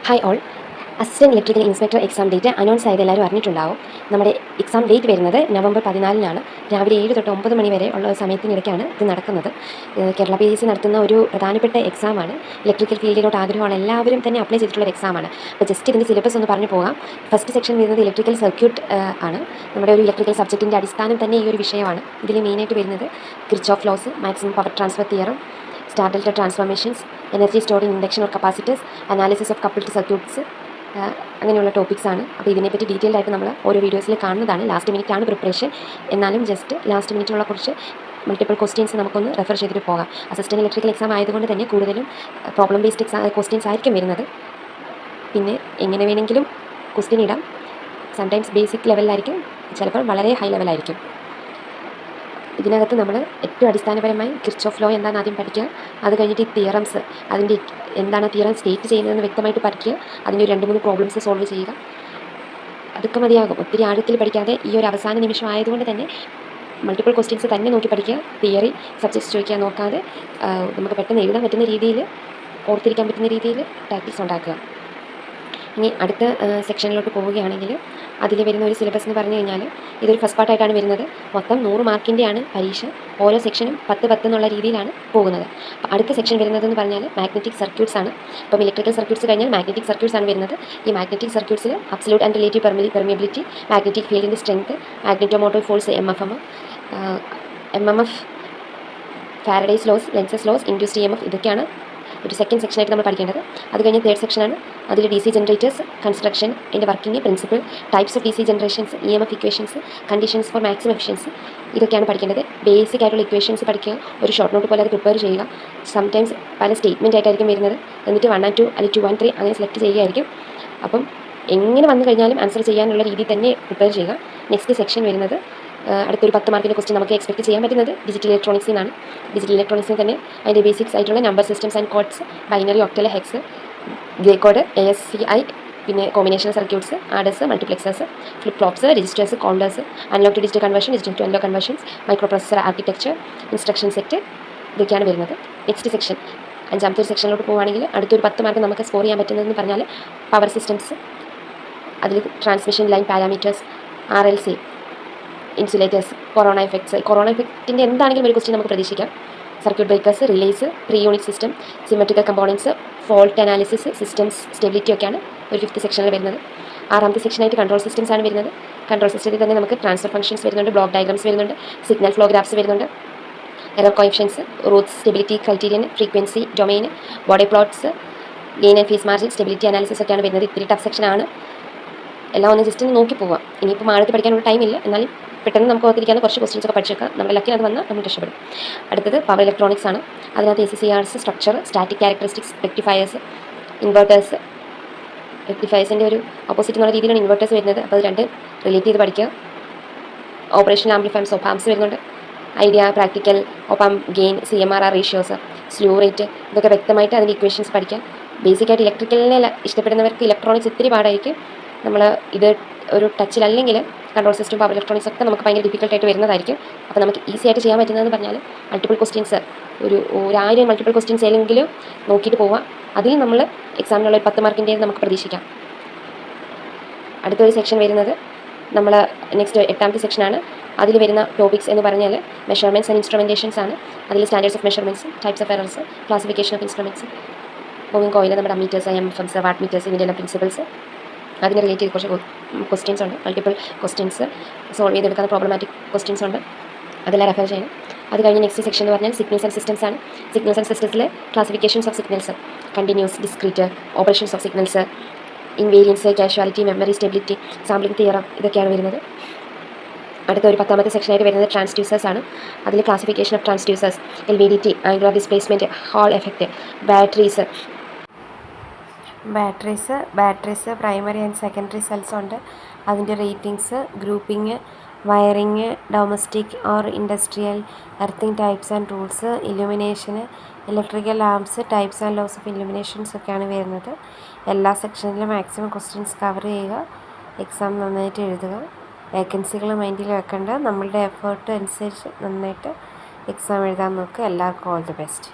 Hi all. Assistant electrical inspector exam date announce ആയത് എല്ലാവരും അറിഞ്ഞിട്ടുണ്ടാവും. നമ്മുടെ എക്സാം ഡേറ്റ് വരുന്നത് നവംബർ 14-നാണ്. രാവിലെ 7 തൊട്ട് 9 മണി വരെ ഉള്ള സമയത്തിനിടയ്ക്കാണ് ഇത് നടക്കുന്നത്. കേരള PSC നടത്തുന്ന ഒരു പ്രധാനപ്പെട്ട എക്സാമാണ്. ഇലക്ട്രിക്കൽ ഫീൽഡിലോട്ട് ആഗ്രഹമുള്ള എല്ലാവരും തന്നെ അപ്ലൈ ചെയ്തിട്ടുള്ള ഒരു എക്സാമാണ്. അപ്പോൾ ജസ്റ്റ് ഇതിൻ്റെ സിലബസ് ഒന്ന് പറഞ്ഞു പോകാം. ഫസ്റ്റ് സെക്ഷൻ വരുന്നത് ഇലക്ട്രിക്കൽ സർക്യൂട്ട് ആണ്. നമ്മുടെ ഒരു ഇലക്ട്രിക്കൽ സബ്ജക്റ്റിൻ്റെ അടിസ്ഥാനം തന്നെ ഈ ഒരു വിഷയമാണ്. ഇതിൽ മെയിനായിട്ട് വരുന്നത് Kirchhoff laws, maximum power transfer theorem, star delta transformations, energy stored in induction or capacitors, analysis of coupled circuits, അങ്ങനെയുള്ള ടോപ്പിക്സാണ്. അപ്പോൾ ഇതിനെപ്പറ്റി ഡീറ്റെയിൽഡ് ആയിട്ട് നമ്മൾ ഓരോ വീഡിയോസിൽ കാണുന്നതാണ്. ലാസ്റ്റ് മിനിറ്റാണ് പ്രിപ്പറേഷൻ. എന്നാലും ജസ്റ്റ് ലാസ്റ്റ് മിനിറ്റിലുള്ള കുറച്ച് മൾട്ടിപ്പിൾ ക്വസ്റ്റ്യൻസ് നമുക്കൊന്ന് റെഫർ ചെയ്തിട്ട് പോകാം. അസിസ്റ്റൻറ്റ് ഇലക്ട്രിക്കൽ എക്സാം ആയതുകൊണ്ട് തന്നെ കൂടുതലും പ്രോബ്ലം ബേസ്ഡ് ക്വസ്റ്റ്യൻസ് ആയിരിക്കും വരുന്നത്. പിന്നെ എങ്ങനെ വേണമെങ്കിലും ക്വസ്റ്റ്യൻ ഇടാം. സംടൈംസ് ബേസിക് ലെവലിലായിരിക്കും, ചിലപ്പോൾ വളരെ ഹൈ ലെവലായിരിക്കും. ഇതിനകത്ത് നമ്മൾ ഏറ്റവും അടിസ്ഥാനപരമായി കിർച്ചോഫ് ലോ എന്താണെന്ന് ആദ്യം പഠിക്കുക. അത് കഴിഞ്ഞിട്ട് ഈ തിയറംസ്, അതിൻ്റെ എന്താണ് തിയറം സ്റ്റേറ്റ് ചെയ്യുന്നതെന്ന് വ്യക്തമായിട്ട് പഠിക്കുക. അതിൻ്റെ 2-3 പ്രോബ്ലംസ് സോൾവ് ചെയ്യുക. അതൊക്കെ മതിയാകും. ഒത്തിരി ആഴത്തിൽ പഠിക്കാതെ ഈ ഒരു അവസാന നിമിഷം ആയതുകൊണ്ട് തന്നെ മൾട്ടിപ്പിൾ ക്വസ്റ്റ്യൻസ് തന്നെ നോക്കി പഠിക്കുക. തിയറി സബ്ജക്ട്സ് ചോദിക്കാൻ നോക്കാതെ നമുക്ക് പെട്ടെന്ന് എഴുതാൻ പറ്റുന്ന രീതിയിൽ, ഓർത്തിരിക്കാൻ പറ്റുന്ന രീതിയിൽ പ്രാക്ടീസ് ഉണ്ടാക്കുക. ഇനി അടുത്ത സെക്ഷനിലോട്ട് പോവുകയാണെങ്കിൽ അതിൽ വരുന്ന ഒരു സിലബസ് എന്ന് പറഞ്ഞു കഴിഞ്ഞാൽ ഇതൊരു ഫസ്റ്റ് പാർട്ടായിട്ടാണ് വരുന്നത്. മൊത്തം 100 മാർക്കിൻ്റെയാണ് പരീക്ഷ. ഓരോ സെക്ഷനും 10 എന്നുള്ള രീതിയിലാണ് പോകുന്നത്. അപ്പോൾ അടുത്ത സെക്ഷൻ വരുന്നതെന്ന് പറഞ്ഞാൽ മാഗ്നറ്റിക് സർക്യൂട്ട്സ് ആണ്. അപ്പം ഇലക്ട്രിക്കൽ സർക്യൂട്ട്സ് കഴിഞ്ഞാൽ മാഗ്നറ്റിക് സർക്യൂട്ട്സ് ആണ് വരുന്നത്. ഈ മാഗ്നറ്റിക് സർക്യൂട്ട്സിൽ absolute and relative permeability, magnetic ഫീൽഡിൻ്റെ strength, magnetomotive force MMF, Faraday's laws, Lenz's laws, induced EMF, ഇതൊക്കെയാണ് ഒരു സെക്കൻഡ് സെക്ഷനായിട്ട് നമ്മൾ പഠിക്കേണ്ടത്. അത് കഴിഞ്ഞ് തേർഡ് സെക്ഷനാണ്. അതിൽ DC ജനറേറ്റേഴ്സ്, കൺസ്ട്രക്ഷൻ, അതിൻ്റെ working principle, types of DC generations, EMF equations, conditions for maximum efficiency, ഇതൊക്കെയാണ് പഠിക്കേണ്ടത്. ബേസിക് ആയിട്ടുള്ള ഇക്വേഷൻസ് പഠിക്കുക. ഒരു ഷോർട്ട് നോട്ട് പോലെ അത് പ്രിപ്പയർ ചെയ്യുക. സംടൈംസ് പല സ്റ്റേറ്റ്മെൻറ്റ് ആയിട്ടായിരിക്കും വരുന്നത്. എന്നിട്ട് 1 and 2 അല്ലെങ്കിൽ 2 and 3 അങ്ങനെ സെലക്ട് ചെയ്യുകയായിരിക്കും. അപ്പം എങ്ങനെ വന്നു കഴിഞ്ഞാലും ആൻസർ ചെയ്യാനുള്ള രീതിയിൽ തന്നെ പ്രിപ്പയർ ചെയ്യുക. നെക്സ്റ്റ് സെക്ഷൻ വരുന്നത് അടുത്തൊരു 10 മാർക്കിൻ്റെ ക്വസ്റ്റ്യൻ നമുക്ക് എക്സ്പെക്ട് ചെയ്യാൻ പറ്റുന്നത് ഡിജിറ്റൽ ഇലക്ട്രോണിക്സിൽ നിന്നാണ്. ഡിജിറ്റൽ ഇലക്ട്രോണിക്സിൽ തന്നെ അതിൻ്റെ ബേസിക്സ് ആയിട്ടുള്ള number systems and codes, binary, octal, hex, Gray code, ASCII, പിന്നെ combination circuits, adders, multiplexers, flip flops, registers, counters, analogue to digital conversion, digital to analogue conversions, microprocessor architecture, instruction set, ഇതൊക്കെയാണ് വരുന്നത്. Next section 5ാമത്തെ ഒരു സെക്ഷനിലോട്ട് പോവുകയാണെങ്കിൽ അടുത്തൊരു 10 mark നമുക്ക് score ചെയ്യാൻ പറ്റുന്നതെന്ന് പറഞ്ഞാൽ പവർ സിസ്റ്റംസ്, അതിൽ transmission line parameters, RLC, insulators, corona എഫക്റ്റിൻ്റെ എന്താണെങ്കിലും ഒരു ക്വസ്റ്റ്യൻ നമുക്ക് പ്രതീക്ഷിക്കാം. Circuit breakers, relays, per unit system, symmetrical components, fault analysis, systems stability ഒക്കെയാണ് ഒരു 5th സെക്ഷനിൽ വരുന്നത്. 6ാമത്തെ സെക്ഷനായിട്ട് കൺട്രോൾ സിസ്റ്റംസ് ആണ് വരുന്നത്. കൺട്രോൾ സിസ്റ്റത്തിൽ തന്നെ നമുക്ക് ട്രാൻസ്ഫർ ഫംഗ്ഷൻസ് വരുന്നുണ്ട്, ബ്ലോക്ക് ഡയഗ്രാംസ് വരുന്നുണ്ട്, സിഗ്നൽ ഫ്ലോ ഗ്രാഫ്സ് വരുന്നുണ്ട്, error coefficients, roots, stability criterion, frequency, domain, bode plots, gain and phase margin, stability analysis ഒക്കെയാണ് വരുന്നത്. ഇത്തിരി ടഫ് സെക്ഷനാണ്. എല്ലാം ഒന്ന് ജസ്റ്റ് ഒന്ന് നോക്കി പോകാം. ഇനിയിപ്പോൾ ആഴത്തിൽ പഠിക്കാനുള്ള ടൈമില്ല, എന്നാലും പെട്ടെന്ന് നമുക്ക് ഓർത്തിരിക്കാവുന്ന കുറച്ച് ക്വസ്റ്റ്യൻസ് ഒക്കെ പഠിച്ചേക്കാം. നമ്മുടെ ലക്കിൽ അത് വന്നാൽ നമ്മൾ രക്ഷപ്പെടും. അടുത്തത് പവർ ഇലക്ട്രോണിക്സ് ആണ്. അതിനകത്ത് ACCRs, structure, static characteristics, rectifiers, inverters. റെക്ടിഫയേഴ്സിൻ്റെ ഒരു ഓപ്പോസിറ്റ് എന്നുള്ള രീതിയിലാണ് ഇൻവെർട്ടേഴ്സ് വരുന്നത്. അപ്പോൾ അത് 2 റിലേറ്റ് ചെയ്ത് പഠിക്കുക. ഓപ്പറേഷണൽ ആംപ്ലിഫയേഴ്സ്, ഒപ്പാംസ് വരുന്നുണ്ട്. Idea, practical, ഒപ്പാം gain, CMRR ratios, slew rate, ഇതൊക്കെ വ്യക്തമായിട്ട് അതിൻ്റെ ഇക്വേഷൻസ് പഠിക്കുക. ബേസിക്കായിട്ട് ഇലക്ട്രിക്കലിനെ ഇഷ്ടപ്പെടുന്നവർക്ക് ഇലക്ട്രോണിക്സ് ഇത്തിരി പാടായിരിക്കും. നമ്മൾ ഇത് ഒരു ടച്ചിലല്ലെങ്കിൽ കൺട്രോൾ സിസ്റ്റം, പവർ ഇലക്ട്രോണിക്സ് ഒക്കെ നമുക്ക് ഭയങ്കര ഡിഫിക്കൽട്ടായിട്ട് വരുന്നതായിരിക്കും. അപ്പോൾ നമുക്ക് ഈസി ആയിട്ട് ചെയ്യാൻ പറ്റുന്നതെന്ന് പറഞ്ഞാൽ മൾട്ടിപ്പിൾ ക്വസ്റ്റ്യൻസ്, ഒരു 1000 മൾട്ടിപ്പിൾ ക്വസ്റ്റ്യൻസ് ഏതെങ്കിലും നോക്കിയിട്ട് പോവാം. അതിൽ നമ്മൾ എക്സാമിനുള്ള ഒരു 10 മാർക്കിൻ്റെ നമുക്ക് പ്രതീക്ഷിക്കാം. അടുത്തൊരു സെക്ഷൻ വരുന്നത് നമ്മൾ നെക്സ്റ്റ് 8ാമത്തെ സെക്ഷനാണ്. അതിൽ വരുന്ന ടോപ്പിക്സ് എന്ന് പറഞ്ഞാൽ മെഷർമെൻറ്റ്സ് ആൻഡ് ഇൻസ്ട്രുമെൻറ്റേഷൻസ് ആണ്. അതിൽ standards of measurements, types of errors, classification of instruments, moving coil, നമ്മുടെ അമ്മീറ്റേഴ്സ്, MFMs, വാട്ട് മീറ്റേഴ്സ്, ഇതിൻ്റെ എല്ലാം പ്രിൻസിപ്പിൾസ്, അതിന് റിലേറ്റ് ചെയ്ത് കുറച്ച് ക്വസ്റ്റ്യൻസ് ഉണ്ട്. മൾട്ടിപ്പിൾ ക്വസ്റ്റ്യൻസ് സോൾവ് ചെയ്തെടുക്കുന്ന പ്രോബ്ലമാറ്റിക് ക്വസ്റ്റ്യൻസ് ഉണ്ട്. അതെല്ലാം റെഫർ ചെയ്യണം. അത് കഴിഞ്ഞ് നെക്സ്റ്റ് സെക്ഷൻ എന്ന് പറഞ്ഞാൽ സിഗ്നൽസ് ആൻഡ് സിസ്റ്റംസ് ആണ്. സിഗ്നൽസ് ആൻഡ് സിസ്റ്റംസിലെ classifications of signals, continuous, discrete, operations of signals, invariance, causality, memory, stability, sampling theorem, ഇതൊക്കെയാണ് വരുന്നത്. അടുത്ത ഒരു 10ാമത്തെ സെക്ഷനായിട്ട് വരുന്നത് ട്രാൻസ്ഡ്യൂസേഴ്സ് ആണ്. അതിൽ classification of transducers, LVDT, angular displacement, Hall effect, batteries, primary and secondary cells ഉണ്ട്. അതിൻ്റെ ratings, grouping, wiring, domestic or industrial, earthing types and rules, ഇലുമിനേഷന്, electrical lamps, types and laws of illuminations ഒക്കെയാണ് വരുന്നത്. എല്ലാ സെക്ഷനിലും maximum questions cover ചെയ്യുക. Exam നന്നായിട്ട് എഴുതുക. വേക്കൻസികൾ മൈൻഡിൽ വെക്കേണ്ട. നമ്മളുടെ എഫേർട്ട് അനുസരിച്ച് നന്നായിട്ട് എക്സാം എഴുതാൻ നോക്കുക. എല്ലാവർക്കും ഓൾ ദി ബെസ്റ്റ്.